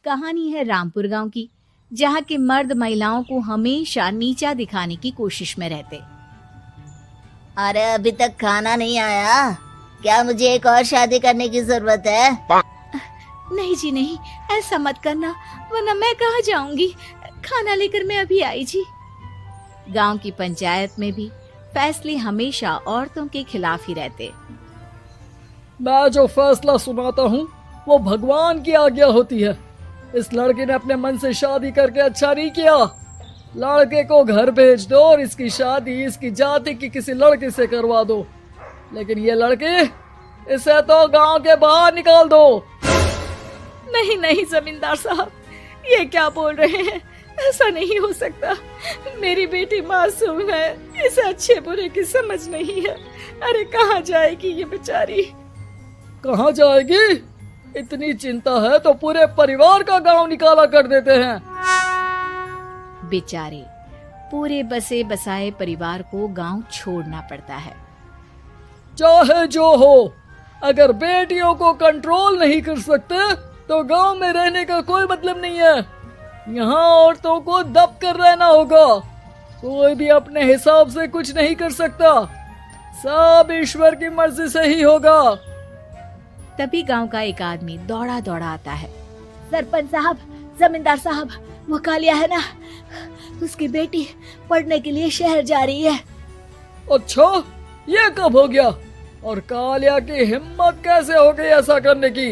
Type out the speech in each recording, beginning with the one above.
कहानी है रामपुर गांव की, जहां के मर्द महिलाओं को हमेशा नीचा दिखाने की कोशिश में रहते। अरे अभी तक खाना नहीं आया, क्या मुझे एक और शादी करने की जरूरत है? नहीं जी नहीं, ऐसा मत करना, वरना मैं कहाँ जाऊंगी। खाना लेकर मैं अभी आई जी। गांव की पंचायत में भी फैसले हमेशा औरतों के खिलाफ ही रहते। मैं जो फैसला सुनाता हूँ वो भगवान की आज्ञा होती है। इस लड़के ने अपने मन से शादी करके अच्छा नहीं किया। लड़के को घर भेज दो और इसकी शादी इसकी जाति की किसी लड़के से करवा दो, लेकिन ये लड़की, इसे तो गांव के बाहर निकाल दो। नहीं नहीं जमींदार साहब, ये क्या बोल रहे हैं? ऐसा नहीं हो सकता। मेरी बेटी मासूम है, इसे अच्छे बुरे की समझ नहीं है। अरे कहाँ जाएगी ये बेचारी? कहाँ जाएगी? इतनी चिंता है तो पूरे परिवार का गांव निकाला कर देते हैं। बेचारे पूरे बसे बसाए परिवार को गांव छोड़ना पड़ता है। चाहे जो हो, अगर बेटियों को कंट्रोल नहीं कर सकते तो गांव में रहने का कोई मतलब नहीं है। यहाँ औरतों को दब कर रहना होगा। कोई भी अपने हिसाब से कुछ नहीं कर सकता, सब ईश्वर की मर्जी से ही होगा। तभी गांव का एक आदमी दौड़ा दौड़ा आता है। सरपंच साहब, जमींदार साहब, वो कालिया है ना, उसकी बेटी पढ़ने के लिए शहर जा रही है। अच्छा, ये कब हो गया? और कालिया की हिम्मत कैसे हो गई ऐसा करने की?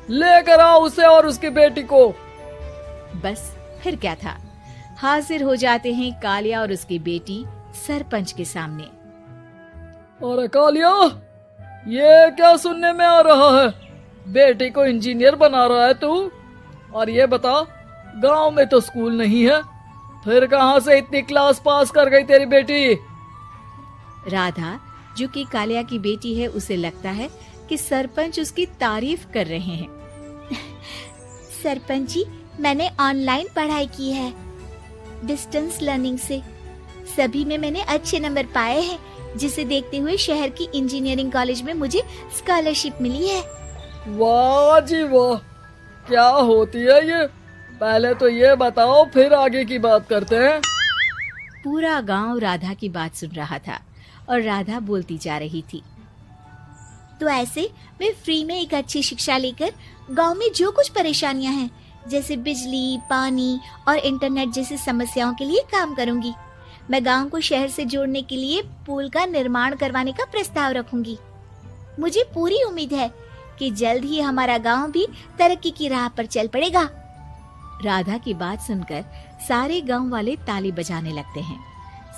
लेकर आओ उसे और उसकी बेटी को। बस फिर क्या था, हाजिर हो जाते हैं कालिया और उसकी बेटी सरपंच के सामने। अरे कालिया, ये क्या सुनने में आ रहा है? बेटी को इंजीनियर बना रहा है तू? और ये बता, गांव में तो स्कूल नहीं है, फिर कहां से इतनी क्लास पास कर गई तेरी बेटी? राधा, जो कि कालिया की बेटी है, उसे लगता है कि सरपंच उसकी तारीफ कर रहे हैं। सरपंच जी, मैंने ऑनलाइन पढ़ाई की है, डिस्टेंस लर्निंग से। सभी में मैंने अच्छे नंबर पाए हैं, जिसे देखते हुए शहर की इंजीनियरिंग कॉलेज में मुझे स्कॉलरशिप मिली है। वाह जी वाह, क्या होती है ये? पहले तो ये बताओ, फिर आगे की बात करते हैं। पूरा गांव राधा की बात सुन रहा था और राधा बोलती जा रही थी। तो ऐसे मैं फ्री में एक अच्छी शिक्षा लेकर गांव में जो कुछ परेशानियां हैं, जैसे बिजली, पानी और इंटरनेट जैसी समस्याओं के लिए काम करूंगी। मैं गांव को शहर से जोड़ने के लिए पुल का निर्माण करवाने का प्रस्ताव रखूंगी। मुझे पूरी उम्मीद है कि जल्द ही हमारा गांव भी तरक्की की राह पर चल पड़ेगा। राधा की बात सुनकर सारे गांव वाले ताली बजाने लगते हैं।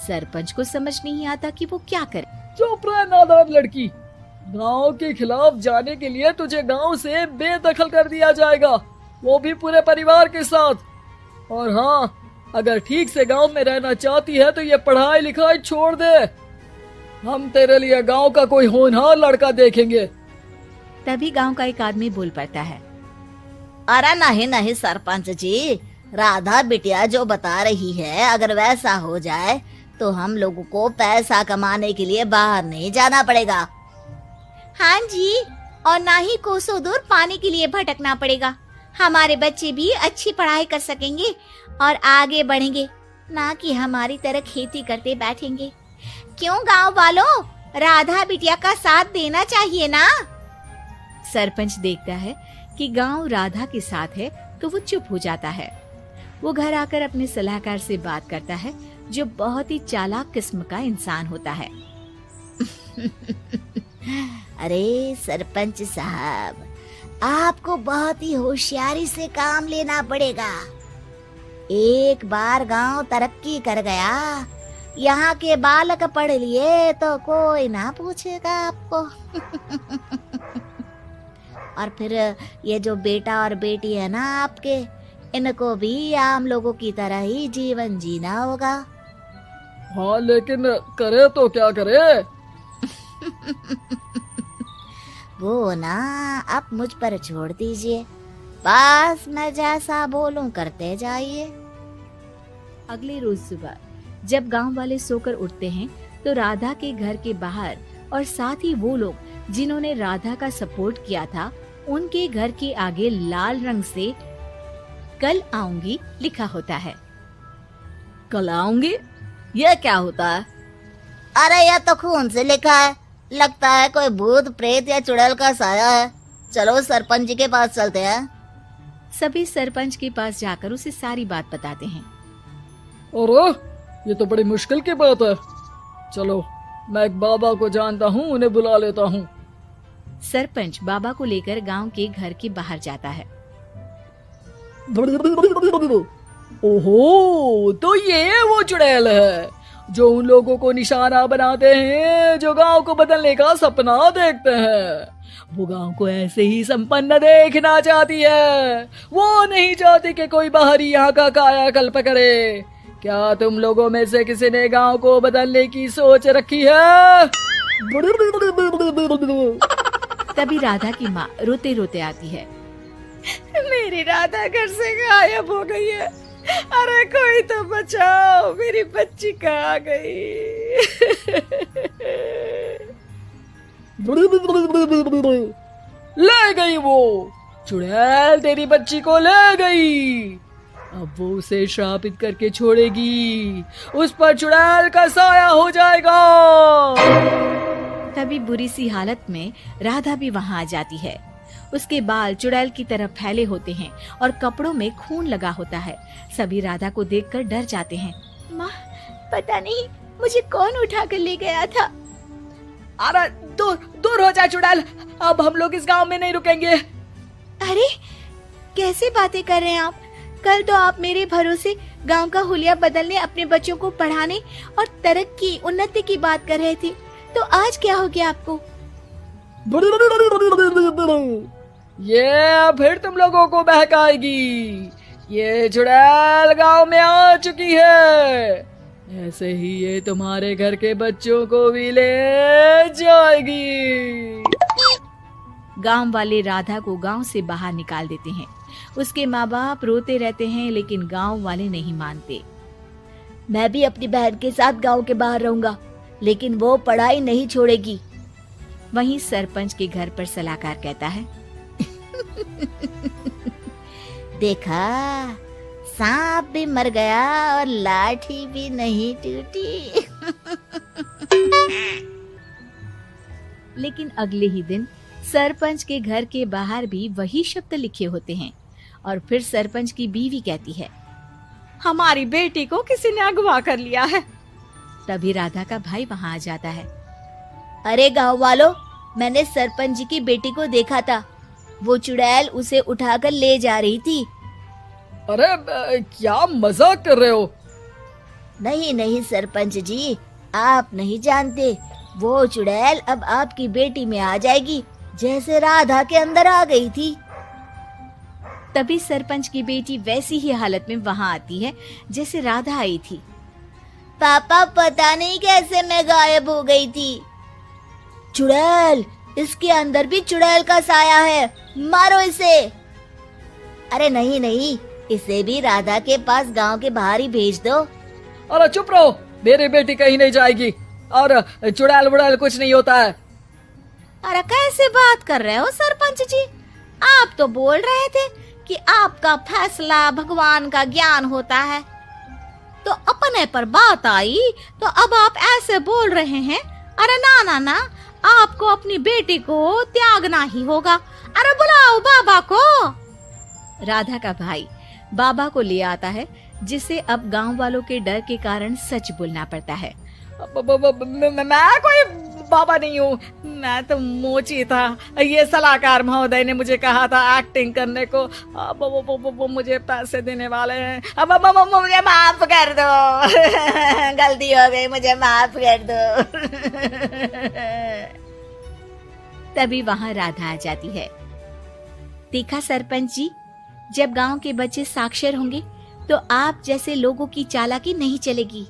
सरपंच को समझ नहीं आता कि वो क्या करे। चुप रह नादान लड़की, गांव के खिलाफ जाने के लिए तुझे गांव से बेदखल कर दिया जाएगा, वो भी पूरे परिवार के साथ। और हाँ, अगर ठीक से गांव में रहना चाहती है तो ये पढ़ाई लिखाई छोड़ दे। हम तेरे लिए गांव का कोई होनहार लड़का देखेंगे। तभी गांव का एक आदमी बोल पड़ता है। अरे नहीं नहीं सरपंच जी, राधा बिटिया जो बता रही है, अगर वैसा हो जाए तो हम लोगों को पैसा कमाने के लिए बाहर नहीं जाना पड़ेगा। हाँ जी, और ना ही कोसों दूर पानी के लिए भटकना पड़ेगा। हमारे बच्चे भी अच्छी पढ़ाई कर सकेंगे और आगे बढ़ेंगे, ना कि हमारी तरह खेती करते बैठेंगे। क्यों गांव वालों, राधा बिटिया का साथ देना चाहिए ना। सरपंच देखता है कि गांव राधा के साथ है तो वो चुप हो जाता है। वो घर आकर अपने सलाहकार से बात करता है, जो बहुत ही चालाक किस्म का इंसान होता है। अरे सरपंच साहब, आपको बहुत ही होशियारी से काम लेना पड़ेगा। एक बार गांव तरक्की कर गया, यहाँ के बालक पढ़ लिए तो कोई ना पूछेगा आपको। और फिर ये जो बेटा और बेटी है ना आपके, इनको भी आम लोगों की तरह ही जीवन जीना होगा। हाँ, लेकिन करे तो क्या करे? वो ना आप मुझ पर छोड़ दीजिए, बस मैं जैसा बोलूं करते जाइए। अगले रोज सुबह जब गांव वाले सोकर उठते हैं तो राधा के घर के बाहर और साथ ही वो लोग जिन्होंने राधा का सपोर्ट किया था, उनके घर के आगे लाल रंग से कल आऊंगी लिखा होता है। कल आऊंगी, यह क्या होता है? अरे यह तो खून से लिखा है, लगता है कोई भूत प्रेत या चुड़ैल का साया है। चलो सरपंच जी के पास चलते हैं। सभी सरपंच के पास जाकर उसे सारी बात बताते हैं। अरे ये तो बड़ी मुश्किल की बात है। चलो मैं एक बाबा को जानता हूँ, उन्हें बुला लेता हूँ। सरपंच बाबा को लेकर गांव के घर के बाहर जाता है। ओहो, तो ये वो चुड़ैल है जो उन लोगों को निशाना बनाते हैं जो गांव को बदलने का सपना देखते हैं। वो गांव को ऐसे ही संपन्न देखना चाहती है, वो नहीं चाहती कि कोई बाहरी यहाँ का कायाकल्प करे। क्या तुम लोगों में से किसी ने गांव को बदलने की सोच रखी है? तभी राधा की माँ रोते रोते आती है। मेरी राधा घर से गायब हो गई है। अरे कोई तो बचाओ, मेरी बच्ची कहाँ गई? ले गई वो चुड़ैल, तेरी बच्ची को ले गई। अब वो उसे श्रापित करके छोड़ेगी, उस पर चुड़ैल का साया हो जाएगा। तभी बुरी सी हालत में राधा भी वहां आ जाती है। उसके बाल चुड़ैल की तरह फैले होते हैं और कपड़ों में खून लगा होता है। सभी राधा को देखकर डर जाते हैं। माँ, पता नहीं मुझे कौन उठा कर ले गया था। अरे दूर दूर हो जा चुड़ैल, अब हम लोग इस गांव में नहीं रुकेंगे। अरे कैसे बातें कर रहे हैं आप? कल तो आप मेरे भरोसे गांव का हुलिया बदलने, अपने बच्चों को पढ़ाने और तरक्की उन्नति की बात कर रहे थे, तो आज क्या हो गया आपको? ये फिर तुम लोगों को बहकाएगी। ये चुड़ैल गांव में आ चुकी है, ऐसे ही ये तुम्हारे घर के बच्चों को भी ले जाएगी। गांव वाले राधा को गांव से बाहर निकाल देते हैं। उसके माँ बाप रोते रहते हैं, लेकिन गांव वाले नहीं मानते। मैं भी अपनी बहन के साथ गांव के बाहर रहूंगा, लेकिन वो पढ़ाई नहीं छोड़ेगी। वहीं सरपंच के घर पर सलाहकार कहता है। देखा, सांप भी मर गया और लाठी भी नहीं टूटी। लेकिन अगले ही दिन सरपंच के घर के बाहर भी वही शब्द लिखे होते हैं। और फिर सरपंच की बीवी कहती है, हमारी बेटी को किसी ने अगवा कर लिया है। तभी राधा का भाई वहां आ जाता है। अरे गांव वालों, मैंने सरपंच जी की बेटी को देखा था। वो चुड़ैल उसे उठाकर ले जा रही थी। अरे क्या मजाक कर रहे हो? नहीं नहीं सरपंच जी, आप नहीं जानते। वो चुड़ैल अब आपकी बेटी में आ जाएगी, जैसे राधा के अंदर आ गई थी। तभी सरपंच की बेटी वैसी ही हालत में वहां आती है जैसे राधा आई थी। पापा, पता नहीं कैसे मैं गायब हो गई थी। चुड़ैल, इसके अंदर भी चुड़ैल का साया है, मारो इसे। अरे नहीं नहीं, इसे भी राधा के पास गांव के बाहर ही भेज दो। अरे चुप रहो, मेरी बेटी कहीं नहीं जाएगी और चुड़ैल वुड़ैल कुछ नहीं होता है। अरे कैसे बात कर रहे हो सरपंच जी? आप तो बोल रहे थे कि आपका फैसला भगवान का ज्ञान होता है, तो अपने पर बात आई तो अब आप ऐसे बोल रहे हैं। अरे ना ना ना, आपको अपनी बेटी को त्यागना ही होगा। अरे बुलाओ बाबा को। राधा का भाई बाबा को ले आता है, जिसे अब गांव वालों के डर के कारण सच बोलना पड़ता है। मैं कोई बाबा नहीं हूँ, मैं तो मोची था। ये सलाहकार महोदय ने मुझे कहा था एक्टिंग करने को। अब वो मुझे पैसे देने वाले हैं। अब मुझे माफ कर दो। गलती हो गई, मुझे माफ कर दो। तभी वहां राधा आ जाती है। देखा सरपंच जी, जब गांव के बच्चे साक्षर होंगे तो आप जैसे लोगों की चालाकी नहीं चलेगी।